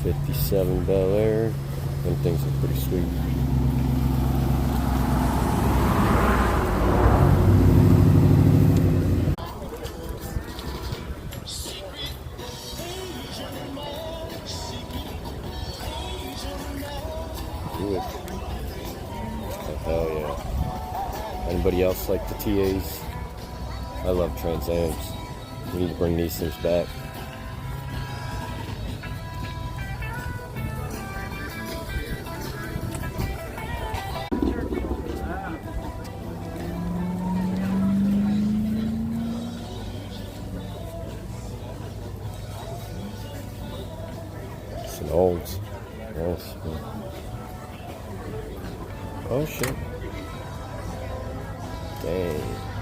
57 Bel Air. Them things are pretty sweet. Do it. Oh, hell yeah. Anybody else like the TAs? I love Trans Ams. We need to bring these things back. Some olds. Nice. Oh shit. Dang.